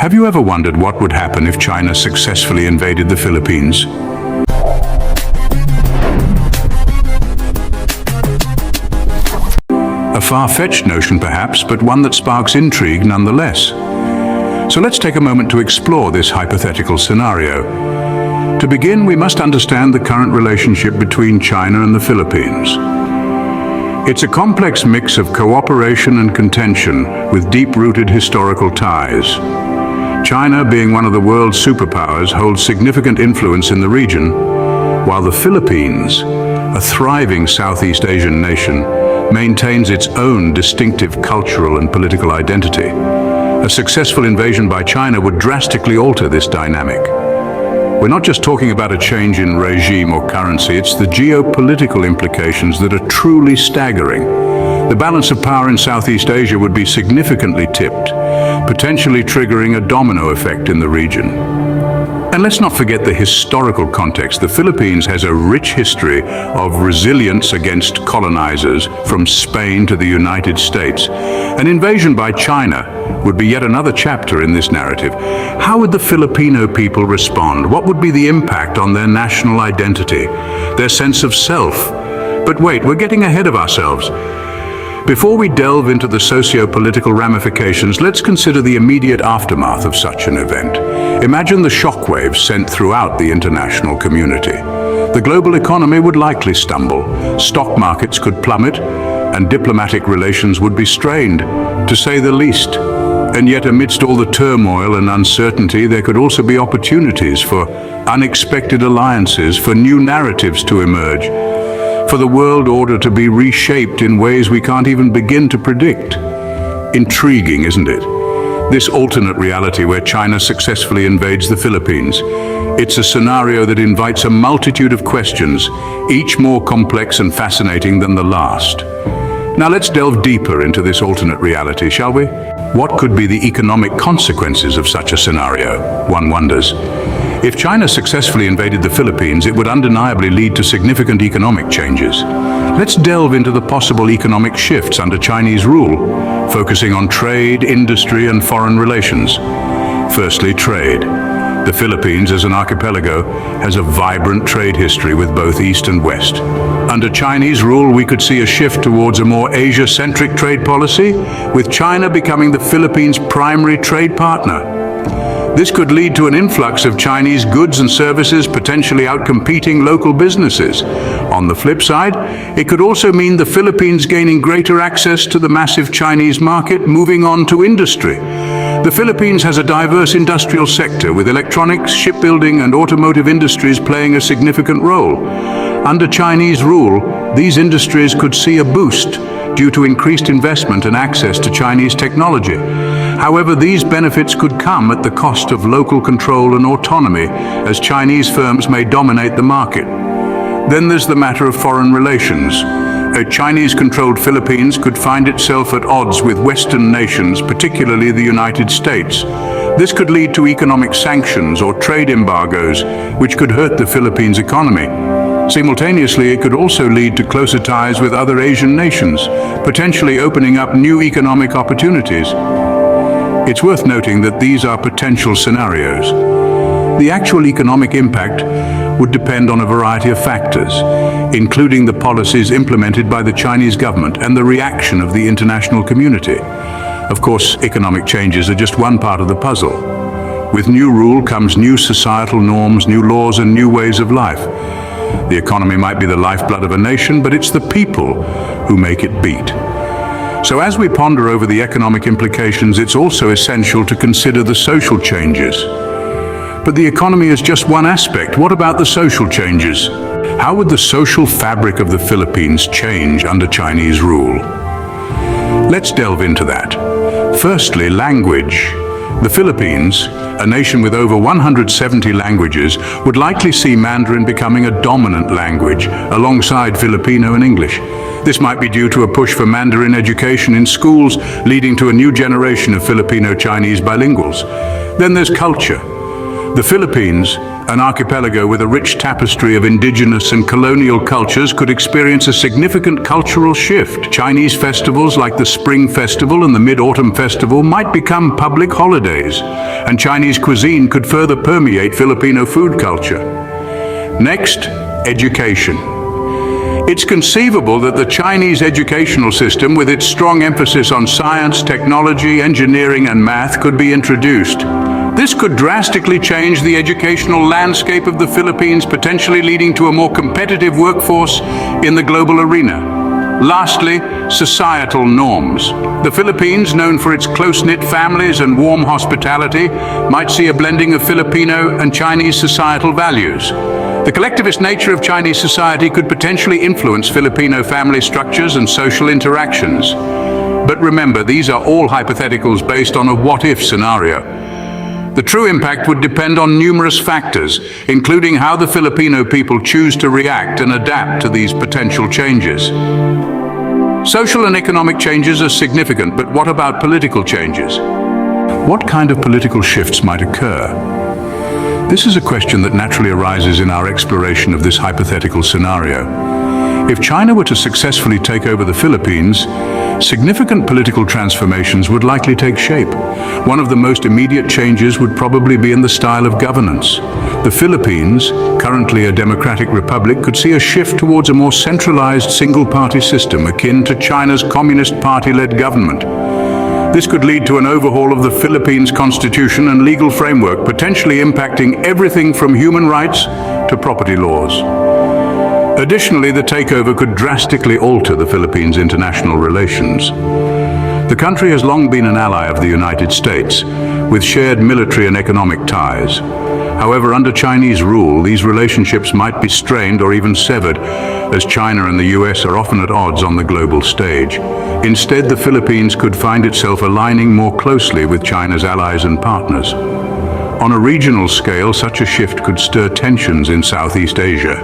Have you ever wondered what would happen if China successfully invaded the Philippines? A far-fetched notion perhaps, but one that sparks intrigue nonetheless. So let's take a moment to explore this hypothetical scenario. To begin, we must understand the current relationship between China and the Philippines. It's a complex mix of cooperation and contention with deep-rooted historical ties. China, being one of the world's superpowers, holds significant influence in the region, while the Philippines, a thriving Southeast Asian nation, maintains its own distinctive cultural and political identity. A successful invasion by China would drastically alter this dynamic. We're not just talking about a change in regime or currency, it's the geopolitical implications that are truly staggering. The balance of power in Southeast Asia would be significantly tipped, potentially triggering a domino effect in the region. And let's not forget the historical context. The Philippines has a rich history of resilience against colonizers, from Spain to the United States. An invasion by China would be yet another chapter in this narrative. How would the Filipino people respond? What would be the impact on their national identity, their sense of self? But wait, we're getting ahead of ourselves. Before we delve into the socio-political ramifications, let's consider the immediate aftermath of such an event. Imagine the shockwaves sent throughout the international community. The global economy would likely stumble, stock markets could plummet, and diplomatic relations would be strained, to say the least. And yet, amidst all the turmoil and uncertainty, there could also be opportunities for unexpected alliances, for new narratives to emerge, for the world order to be reshaped in ways we can't even begin to predict. Intriguing, isn't it? This alternate reality where China successfully invades the Philippines. It's a scenario that invites a multitude of questions, each more complex and fascinating than the last. Now let's delve deeper into this alternate reality, shall we? What could be the economic consequences of such a scenario? One wonders. If China successfully invaded the Philippines, it would undeniably lead to significant economic changes. Let's delve into the possible economic shifts under Chinese rule, focusing on trade, industry, and foreign relations. Firstly, trade. The Philippines, as an archipelago, has a vibrant trade history with both East and West. Under Chinese rule, we could see a shift towards a more Asia-centric trade policy, with China becoming the Philippines' primary trade partner. This could lead to an influx of Chinese goods and services, potentially outcompeting local businesses. On the flip side, it could also mean the Philippines gaining greater access to the massive Chinese market, moving on to industry. The Philippines has a diverse industrial sector, with electronics, shipbuilding, and automotive industries playing a significant role. Under Chinese rule, these industries could see a boost due to increased investment and access to Chinese technology. However, these benefits could come at the cost of local control and autonomy, as Chinese firms may dominate the market. Then there's the matter of foreign relations. A Chinese-controlled Philippines could find itself at odds with Western nations, particularly the United States. This could lead to economic sanctions or trade embargoes, which could hurt the Philippines' economy. Simultaneously, it could also lead to closer ties with other Asian nations, potentially opening up new economic opportunities. It's worth noting that these are potential scenarios. The actual economic impact would depend on a variety of factors, including the policies implemented by the Chinese government and the reaction of the international community. Of course, economic changes are just one part of the puzzle. With new rule comes new societal norms, new laws, and new ways of life. The economy might be the lifeblood of a nation, but it's the people who make it beat. So as we ponder over the economic implications, it's also essential to consider the social changes. But the economy is just one aspect. What about the social changes? How would the social fabric of the Philippines change under Chinese rule? Let's delve into that. Firstly, language. The Philippines, a nation with over 170 languages, would likely see Mandarin becoming a dominant language, alongside Filipino and English. This might be due to a push for Mandarin education in schools, leading to a new generation of Filipino-Chinese bilinguals. Then there's culture. The Philippines, an archipelago with a rich tapestry of indigenous and colonial cultures, could experience a significant cultural shift. Chinese festivals like the Spring Festival and the Mid-Autumn Festival might become public holidays, and Chinese cuisine could further permeate Filipino food culture. Next, education. It's conceivable that the Chinese educational system, with its strong emphasis on science, technology, engineering, and math, could be introduced. This could drastically change the educational landscape of the Philippines, potentially leading to a more competitive workforce in the global arena. Lastly, societal norms. The Philippines, known for its close-knit families and warm hospitality, might see a blending of Filipino and Chinese societal values. The collectivist nature of Chinese society could potentially influence Filipino family structures and social interactions. But remember, these are all hypotheticals based on a what-if scenario. The true impact would depend on numerous factors, including how the Filipino people choose to react and adapt to these potential changes. Social and economic changes are significant, but what about political changes? What kind of political shifts might occur? This is a question that naturally arises in our exploration of this hypothetical scenario. If China were to successfully take over the Philippines, significant political transformations would likely take shape. One of the most immediate changes would probably be in the style of governance. The Philippines, currently a democratic republic, could see a shift towards a more centralized single-party system akin to China's Communist Party-led government. This could lead to an overhaul of the Philippines constitution and legal framework, potentially impacting everything from human rights to property laws. Additionally, the takeover could drastically alter the Philippines' international relations. The country has long been an ally of the United States, with shared military and economic ties. However, under Chinese rule, these relationships might be strained or even severed, as China and the US are often at odds on the global stage. Instead, the Philippines could find itself aligning more closely with China's allies and partners. On a regional scale, such a shift could stir tensions in Southeast Asia.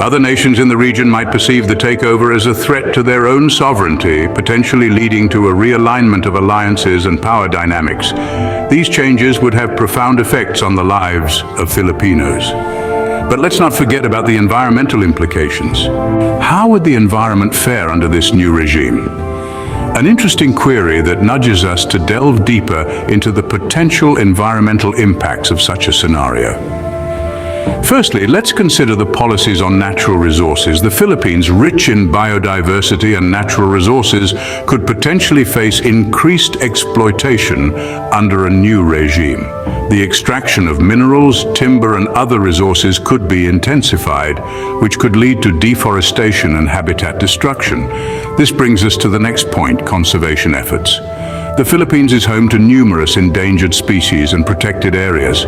Other nations in the region might perceive the takeover as a threat to their own sovereignty, potentially leading to a realignment of alliances and power dynamics. These changes would have profound effects on the lives of Filipinos. But let's not forget about the environmental implications. How would the environment fare under this new regime? An interesting query that nudges us to delve deeper into the potential environmental impacts of such a scenario. Firstly, let's consider the policies on natural resources. The Philippines, rich in biodiversity and natural resources, could potentially face increased exploitation under a new regime. The extraction of minerals, timber, and other resources could be intensified, which could lead to deforestation and habitat destruction. This brings us to the next point: conservation efforts. The Philippines is home to numerous endangered species and protected areas.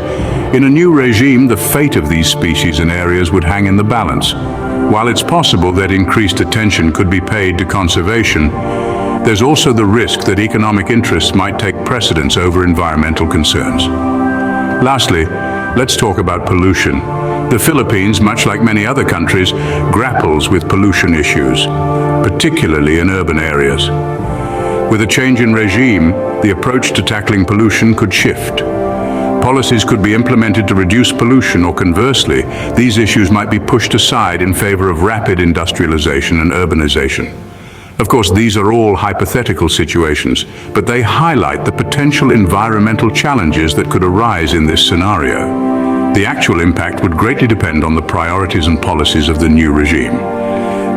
In a new regime, the fate of these species and areas would hang in the balance. While it's possible that increased attention could be paid to conservation, there's also the risk that economic interests might take precedence over environmental concerns. Lastly, let's talk about pollution. The Philippines, much like many other countries, grapples with pollution issues, particularly in urban areas. With a change in regime, the approach to tackling pollution could shift. Policies could be implemented to reduce pollution, or conversely, these issues might be pushed aside in favor of rapid industrialization and urbanization. Of course, these are all hypothetical situations, but they highlight the potential environmental challenges that could arise in this scenario. The actual impact would greatly depend on the priorities and policies of the new regime.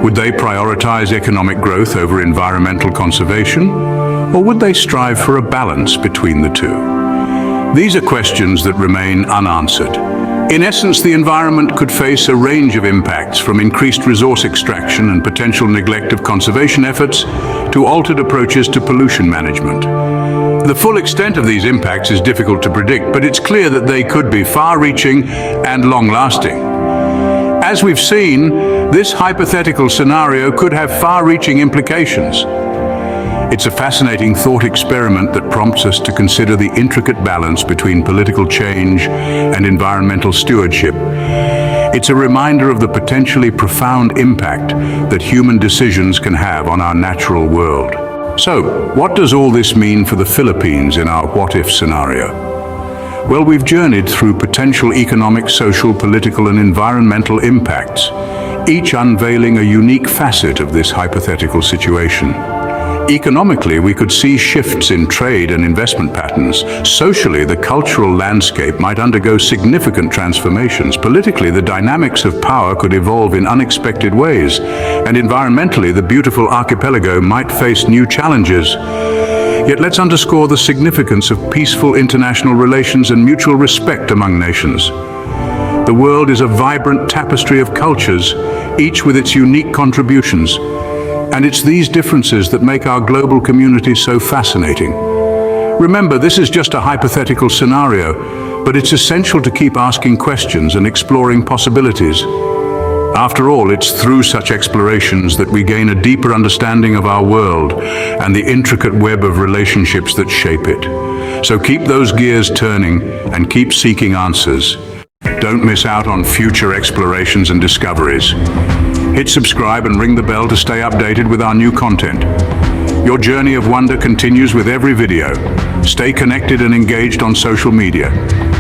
Would they prioritize economic growth over environmental conservation, or would they strive for a balance between the two? These are questions that remain unanswered. In essence, the environment could face a range of impacts, from increased resource extraction and potential neglect of conservation efforts to altered approaches to pollution management. The full extent of these impacts is difficult to predict, but it's clear that they could be far-reaching and long-lasting. As we've seen, this hypothetical scenario could have far-reaching implications. It's a fascinating thought experiment that prompts us to consider the intricate balance between political change and environmental stewardship. It's a reminder of the potentially profound impact that human decisions can have on our natural world. So, what does all this mean for the Philippines in our what-if scenario? Well, we've journeyed through potential economic, social, political, and environmental impacts, each unveiling a unique facet of this hypothetical situation. Economically, we could see shifts in trade and investment patterns. Socially, the cultural landscape might undergo significant transformations. Politically, the dynamics of power could evolve in unexpected ways. And environmentally, the beautiful archipelago might face new challenges. Yet let's underscore the significance of peaceful international relations and mutual respect among nations. The world is a vibrant tapestry of cultures, each with its unique contributions. And it's these differences that make our global community so fascinating. Remember, this is just a hypothetical scenario, but it's essential to keep asking questions and exploring possibilities. After all, it's through such explorations that we gain a deeper understanding of our world and the intricate web of relationships that shape it. So keep those gears turning and keep seeking answers. Don't miss out on future explorations and discoveries. Hit subscribe and ring the bell to stay updated with our new content. Your journey of wonder continues with every video. Stay connected and engaged on social media.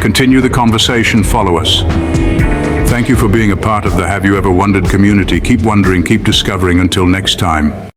Continue the conversation, follow us. Thank you for being a part of the Have You Ever Wondered community. Keep wondering, keep discovering. Until next time.